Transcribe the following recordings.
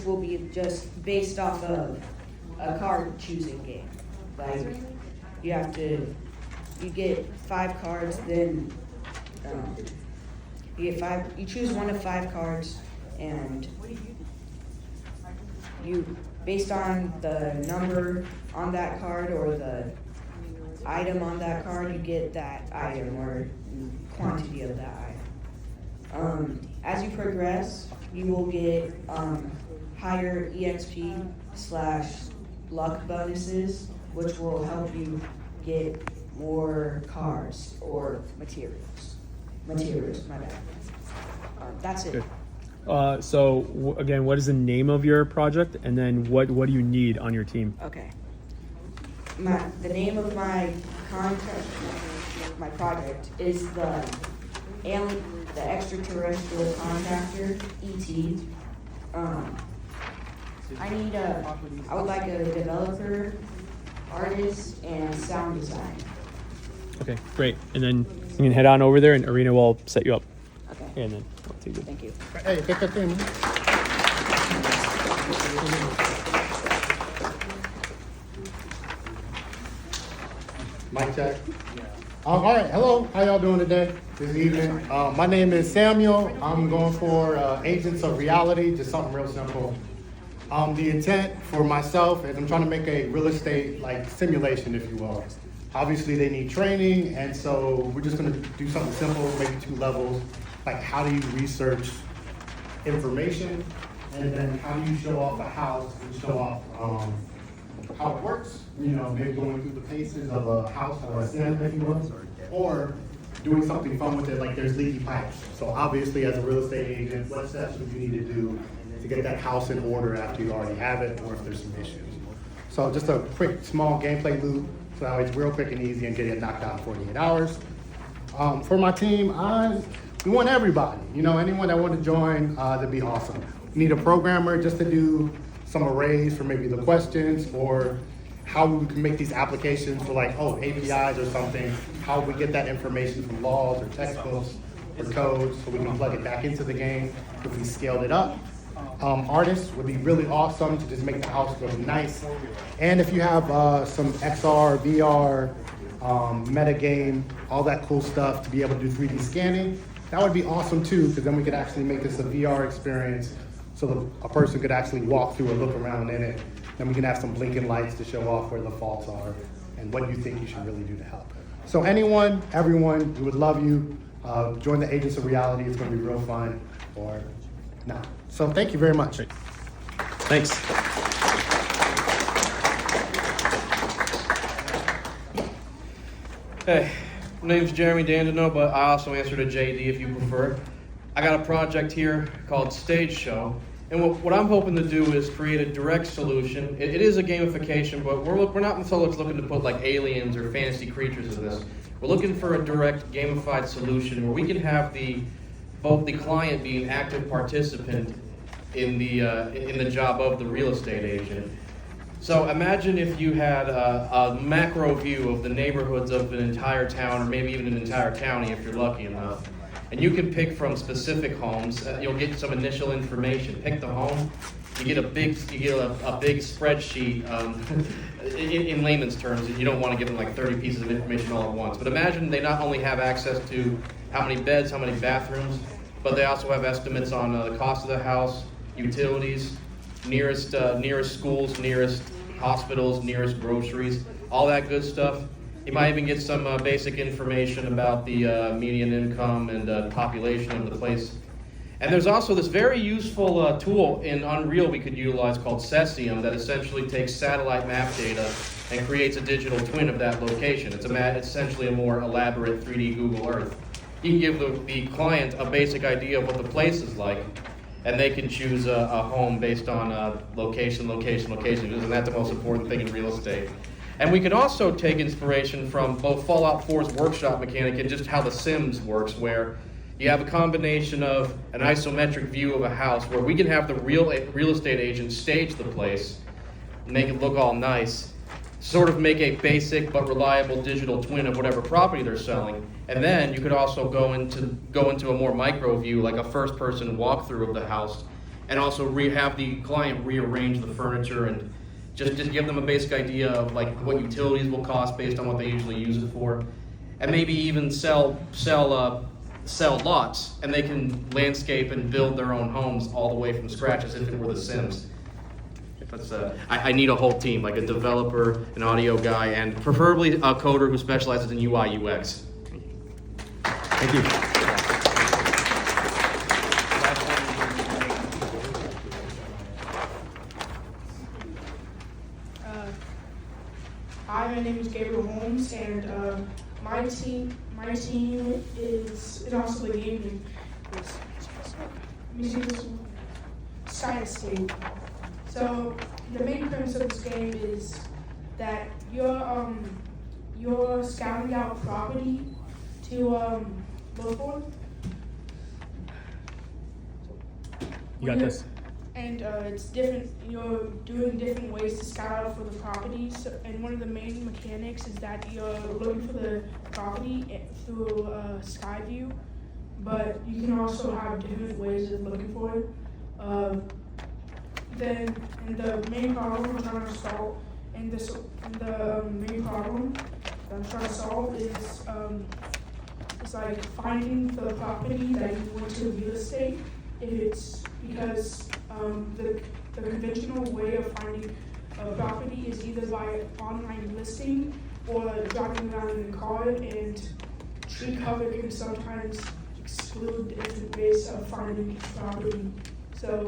which will be just based off of a card choosing game. Like, you get 5 cards, then you choose one of 5 cards, and based on the number on that card or the item on that card, you get that item or quantity of that item. As you progress, you will get higher EXP/luck bonuses, which will help you get more cards or materials. My bad. That's it. Good. Again, what is the name of your project, and then what do you need on your team? Okay. The name of my project is the extraterrestrial contractor, ET. I would like a developer, artist, and sound design. Okay, great. And then you can head on over there, and Arena will set you up. Okay. And then I'll take it. Thank you. Hey, take that thing. Mic check. All right, hello. How y'all doing today? This evening. My name is Samuel. I'm going for Agents of Reality, just something real simple. The intent for myself is I'm trying to make a real estate simulation, if you will. Obviously, they need training, and so we're just going to do something simple, maybe 2 levels. Like, how do you research information, and then how do you show off a house and show off how it works? Maybe going through the paces of a house or a sim, if you will, or doing something fun with it, like there's leaky pipes. So obviously, as a real estate agent, what steps would you need to do to get that house in order after you already have it, or if there's some issues? So just a quick, small gameplay loop, so that way it's real quick and easy and get it knocked out in 48 hours. For my team, we want everybody. Anyone that want to join, that'd be awesome. We need a programmer just to do some arrays for maybe the questions, or how we can make these applications for APIs or something, how we get that information from laws or textbooks or codes so we can plug it back into the game if we scaled it up. Artists would be really awesome to just make the house look nice. And if you have some XR, VR, metagame, all that cool stuff to be able to do 3D scanning, that would be awesome too, because then we could actually make this a VR experience so that a person could actually walk through or look around in it. Then we can have some blinking lights to show off where the faults are and what you think you should really do to help. So anyone, everyone, we would love you. Join the Agents of Reality. It's going to be real fun. Or not. So thank you very much. Great. Thanks. Hey, my name's Jeremy Dandino, but I also answer to JD if you prefer. I got a project here called Stage Show, and what I'm hoping to do is create a direct solution. It is a gamification, but we're not so much looking to put aliens or fantasy creatures in this. We're looking for a direct gamified solution where we can have both the client be an active participant in the job of the real estate agent. So imagine if you had a macro view of the neighborhoods of an entire town, or maybe even an entire county if you're lucky enough. And you can pick from specific homes. You'll get some initial information. Pick the home. You get a big spreadsheet. In layman's terms, you don't want to give them 30 pieces of information all at once. But imagine they not only have access to how many beds, how many bathrooms, but they also have estimates on the cost of the house, utilities, nearest schools, nearest hospitals, nearest groceries, all that good stuff. You might even get some basic information about the median income and population of the place. And there's also this very useful tool in Unreal we could utilize called Cesium that essentially takes satellite map data and creates a digital twin of that location. It's essentially a more elaborate 3D Google Earth. You can give the client a basic idea of what the place is like, and they can choose a home based on location. Isn't that the most important thing in real estate? And we can also take inspiration from both Fallout 4's workshop mechanic and just how The Sims works, where you have a combination of an isometric view of a house where we can have the real estate agent stage the place, make it look all nice, sort of make a basic but reliable digital twin of whatever property they're selling. And then you could also go into a more micro view, like a first-person walkthrough of the house, and also have the client rearrange the furniture and just give them a basic idea of like what utilities will cost based on what they usually use it for, and maybe even sell lots, and they can landscape and build their own homes all the way from scratch as if it were The Sims. I need a whole team, like a developer, an audio guy, and preferably a coder who specializes in UI UX. Thank you. Hi, my name is Gabriel Holmes, and my team is also the game. Science State. So the main premise of this game is that you're scouting out property to look for. You got this. And it's different. You're doing different ways to scout out for the properties. And one of the main mechanics is that you're looking for the property through sky view, but you can also have different ways of looking for it. Then, and the main problem I'm trying to solve, the main problem that I'm trying to solve is like finding the property that you want to real estate. It's because the conventional way of finding a property is either by online listing or driving around in a car, and tree cover can sometimes exclude different ways of finding property. So,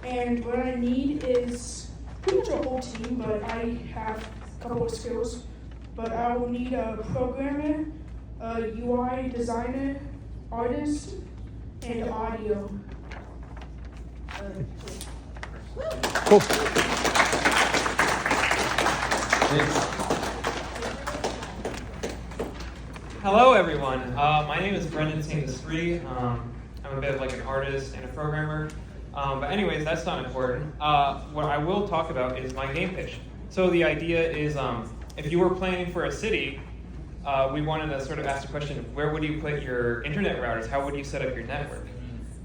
and what I need is pretty much a whole team, but I have a couple of skills. But I will need a programmer, a UI designer, artist, and audio. Cool. Hello, everyone. My name is Brendan St. Esprit. I'm a bit of like an artist and a programmer. But anyways, that's not important. What I will talk about is my game pitch. So the idea is, if you were planning for a city, we wanted to sort of ask the question, where would you put your internet routers? How would you set up your network?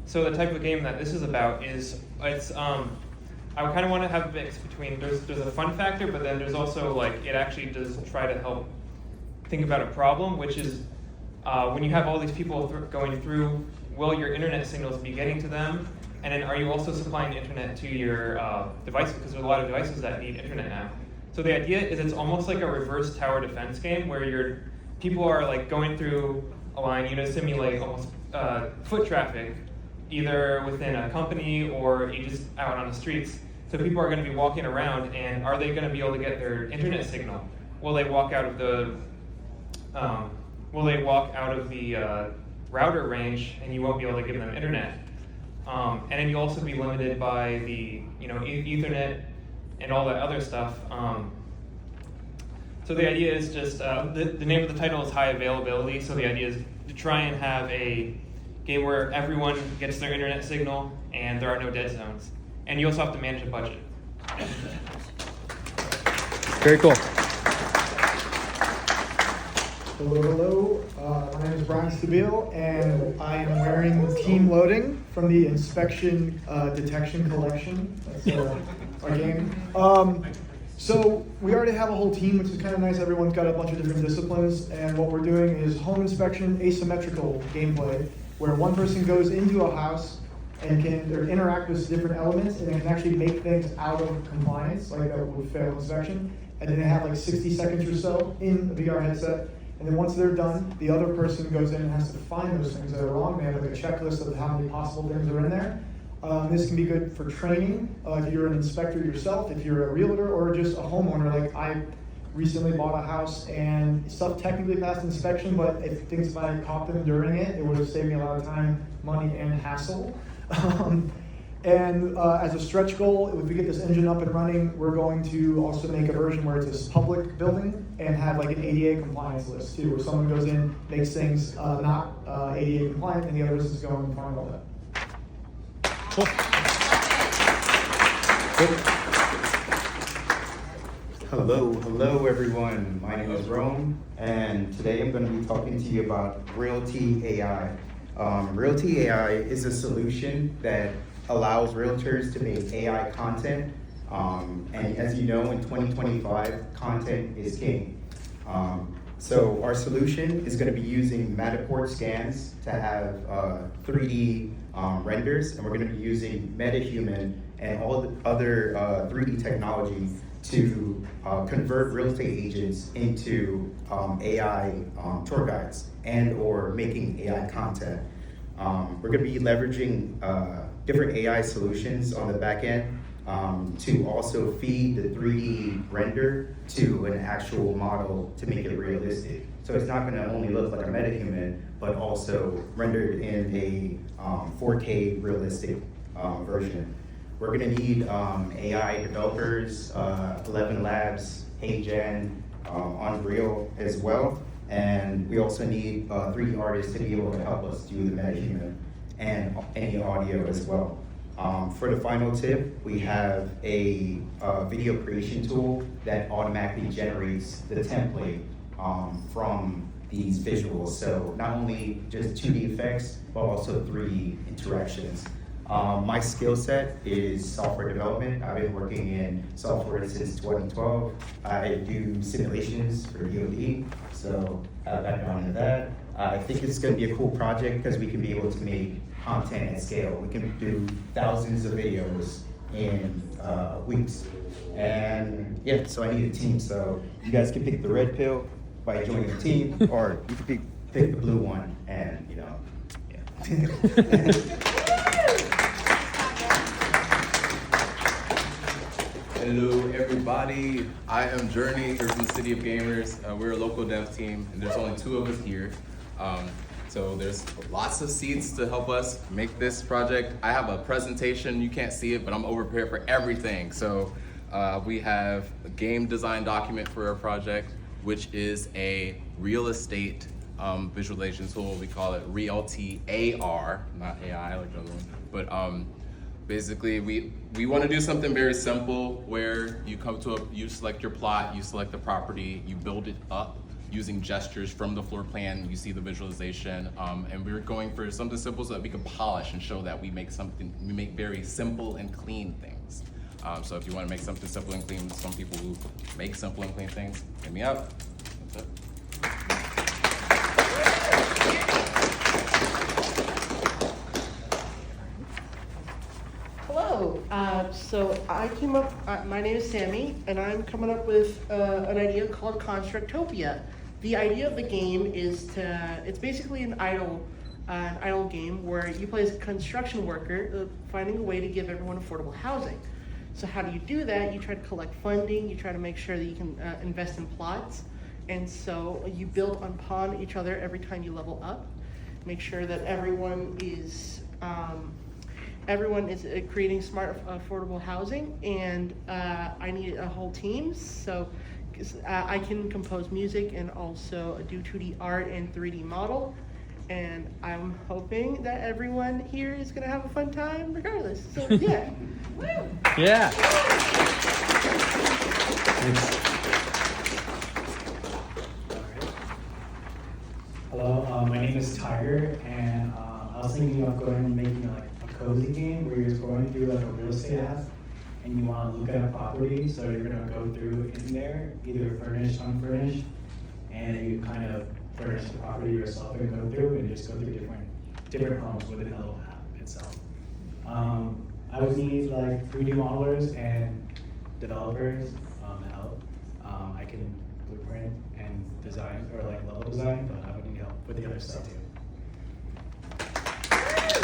So the type of game that this is about is, I kind of want to have a mix between, there's a fun factor, but then there's also like, it actually does try to help think about a problem, which is when you have all these people going through, will your internet signals be getting to them? And then are you also supplying internet to your devices? Because there's a lot of devices that need internet now. So the idea is it's almost like a reverse tower defense game where people are like going through a line, simulate almost foot traffic, either within a company or just out on the streets. So people are going to be walking around, and are they going to be able to get their internet signal? Will they walk out of the router range, and you won't be able to give them internet? And then you'll also be limited by the Ethernet and all that other stuff. So the idea is just the name of the title is High Availability. So the idea is to try and have a game where everyone gets their internet signal and there are no dead zones. And you also have to manage a budget. Very cool. Hello. My name is Brian Stabile, and I am wearing Team Loading from the Inspection Detection Collection. That's our game. So we already have a whole team, which is kind of nice. Everyone's got a bunch of different disciplines, and what we're doing is home inspection asymmetrical gameplay, where one person goes into a house and can interact with different elements, and they can actually make things out of compliance, like that would fail inspection. And then they have like 60 seconds or so in a VR headset. And then once they're done, the other person goes in and has to find those things that are wrong. They have like a checklist of how many possible things are in there. This can be good for training, if you're an inspector yourself, if you're a realtor, or just a homeowner. Like I recently bought a house and stuff technically passed inspection, but if I had caught them during it, it would have saved me a lot of time, money, and hassle. And as a stretch goal, if we get this engine up and running, we're going to also make a version where it's a public building and have like an ADA compliance list too, where someone goes in, makes things not ADA compliant, and the other business go and find all that. Cool. Hello everyone. My name is Rome, and today I'm going to be talking to you about Realty AI. Realty AI is a solution that allows realtors to make AI content. And as you know, in 2025, content is king. So our solution is going to be using Matterport scans to have 3D renders, and we're going to be using MetaHuman and all the other 3D technology to convert real estate agents into AI tour guides and or making AI content. We're going to be leveraging different AI solutions on the back end to also feed the 3D render to an actual model to make it realistic. So it's not going to only look like a MetaHuman, but also rendered in a 4K realistic version. We're going to need AI developers, 11 Labs, HeyGen, Unreal as well. And we also need 3D artists to be able to help us do the MetaHuman and any audio as well. For the final tip, we have a video creation tool that automatically generates the template from these visuals. So not only just 2D effects, but also 3D interactions. My skill set is software development. I've been working in software since 2012. I do simulations for DoD, so I have a background in that. I think it's going to be a cool project because we can be able to make content at scale. We can do thousands of videos in weeks. And yeah, so I need a team. So you guys can pick the red pill by joining the team, or you can pick the blue one and, you know, yeah. Hello everybody, I am Journey, we're from the City of Gamers. We're a local dev team and there's only 2 of us here. So there's lots of seats to help us make this project. I have a presentation, you can't see it, but I'm over-prepared for everything. So we have a game design document for our project, which is a real estate visualization tool. We call it Realty AR, not AI like the other one, but basically, we want to do something very simple where you come to you select your plot, you select the property, you build it up using gestures from the floor plan, you see the visualization, and we're going for something simple so that we can polish and show that we make very simple and clean things. So if you want to make something simple and clean, some people who make simple and clean things, hit me up. That's it. Hello. So I came up, my name is Sammy, and I'm coming up with an idea called Constructopia. The idea of the game is it's basically an idle game where you play as a construction worker finding a way to give everyone affordable housing. So how do you do that? You try to collect funding, you try to make sure that you can invest in plots, and so you build upon each other every time you level up. Make sure that everyone is creating smart, affordable housing, and I need a whole team, so I can compose music and also do 2D art and 3D model, and I'm hoping that everyone here is gonna have a fun time regardless, so yeah. Yeah. Hello, my name is Tiger, and I was thinking of going and making like a cozy game where you're just going through like a real estate app and you want to look at a property, so you're going to go through in there, either furnished, unfurnished, and you kind of furnish the property yourself and go through and just go through different homes within the little app itself. I would need like 3D modelers and developers help. I can blueprint and design or like level design, but I would need help with the other stuff too.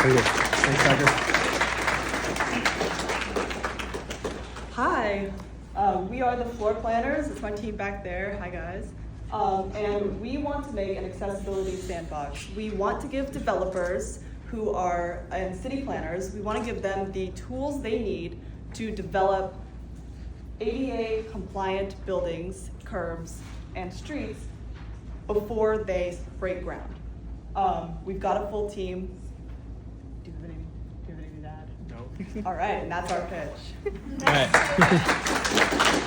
Very good. Thanks, Tiger. Hi, we are the floor planners. It's my team back there. Hi, guys. And we want to make an accessibility sandbox. We want to give developers who are and city planners, we want to give them the tools they need to develop ADA compliant buildings, curbs, and streets before they break ground. We've got a full team. Do you have anything to add? No. All right, and that's our pitch. All right.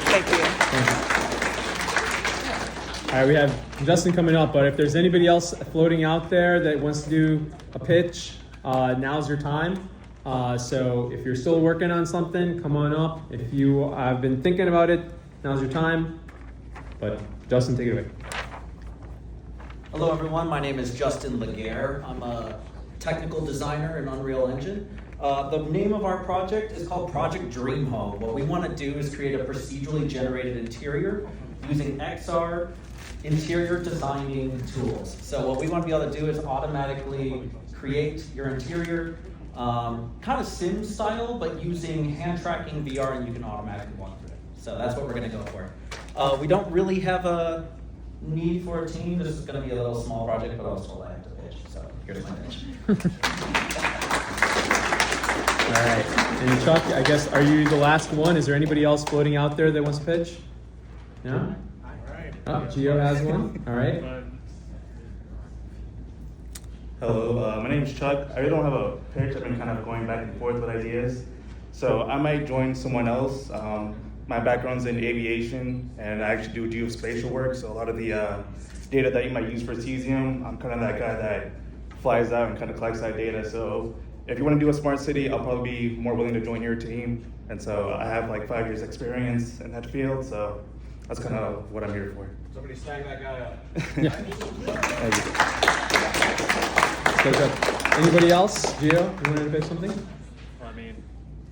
Thank you. All right, we have Justin coming up, but if there's anybody else floating out there that wants to do a pitch, now's your time. So if you're still working on something, come on up. If you have been thinking about it, now's your time. But Justin, take it away. Hello everyone, my name is Justin Laguerre. I'm a technical designer in Unreal Engine. The name of our project is called Project Dream Home. What we want to do is create a procedurally generated interior using XR interior designing tools. So what we want to be able to do is automatically create your interior, kind of sim style, but using hand tracking VR, and you can automatically walk through it. So that's what we're going to go for. We don't really have a need for a team. This is going to be a little small project, but also I have to pitch. So here's my pitch. All right. And Chuck, I guess, are you the last one? Is there anybody else floating out there that wants to pitch? No? Oh, Gio has one. All right. Hello, my name is Chuck. I really don't have a pitch. I've been kind of going back and forth with ideas. So I might join someone else. My background's in aviation, and I actually do geospatial work. So a lot of the data that you might use for cesium, I'm kind of that guy that flies out and kind of collects that data. So if you want to do a smart city, I'll probably be more willing to join your team. And so I have like 5 years experience in that field. So that's kind of what I'm here for. Somebody snag that guy up. Anybody else? Gio, you wanted to pitch something? Well, I mean,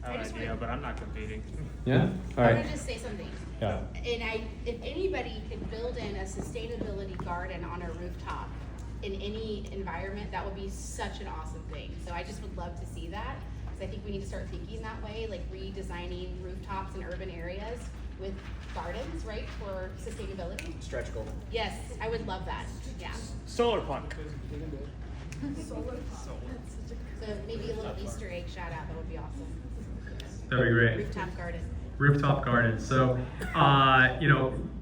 I have an idea, but I'm not competing. Yeah? All I right. want to just say something. Yeah. And if anybody could build in a sustainability garden on a rooftop in any environment, that would be such an awesome thing. So I just would love to see that, because I think we need to start thinking that way, like redesigning rooftops in urban areas with gardens, right, for sustainability. Stretch goal. Yes, I would love that. Yeah. Solar punk. So maybe a little Easter egg shout out. That would be awesome. That'd be great. Rooftop garden. Rooftop garden. So,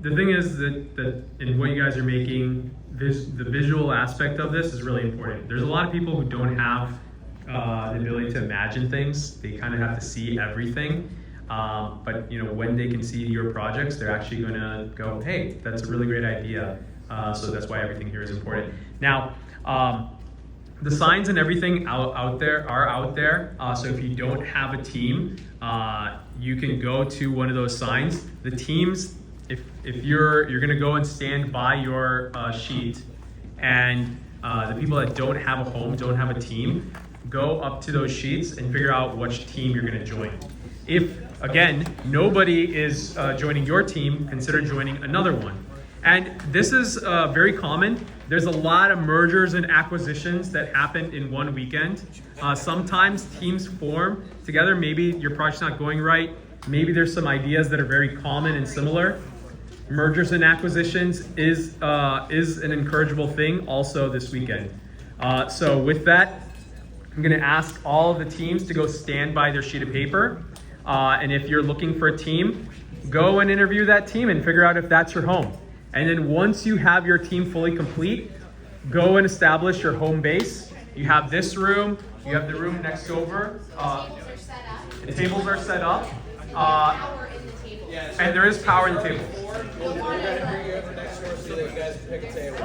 the thing is that in what you guys are making, the visual aspect of this is really important. There's a lot of people who don't have the ability to imagine things. They kind of have to see everything. But when they can see your projects, they're actually going to go, hey, that's a really great idea. So that's why everything here is important. Now, the signs and everything out there are out there. So if you don't have a team, you can go to one of those signs. The teams, if you're going to go and stand by your sheet, and the people that don't have a home, don't have a team, go up to those sheets and figure out which team you're going to join. If, again, nobody is joining your team, consider joining another one. And this is very common. There's a lot of mergers and acquisitions that happen in one weekend. Sometimes teams form together. Maybe your project's not going right. Maybe there's some ideas that are very common and similar. Mergers and acquisitions is an encourageable thing also this weekend. So with that, I'm going to ask all of the teams to go stand by their sheet of paper. And if you're looking for a team, go and interview that team and figure out if that's your home. And then once you have your team fully complete, go and establish your home base. You have this room, you have the room next over. The tables are set up. And there is power in the table. We're going to bring you over next door so that you guys can pick a table.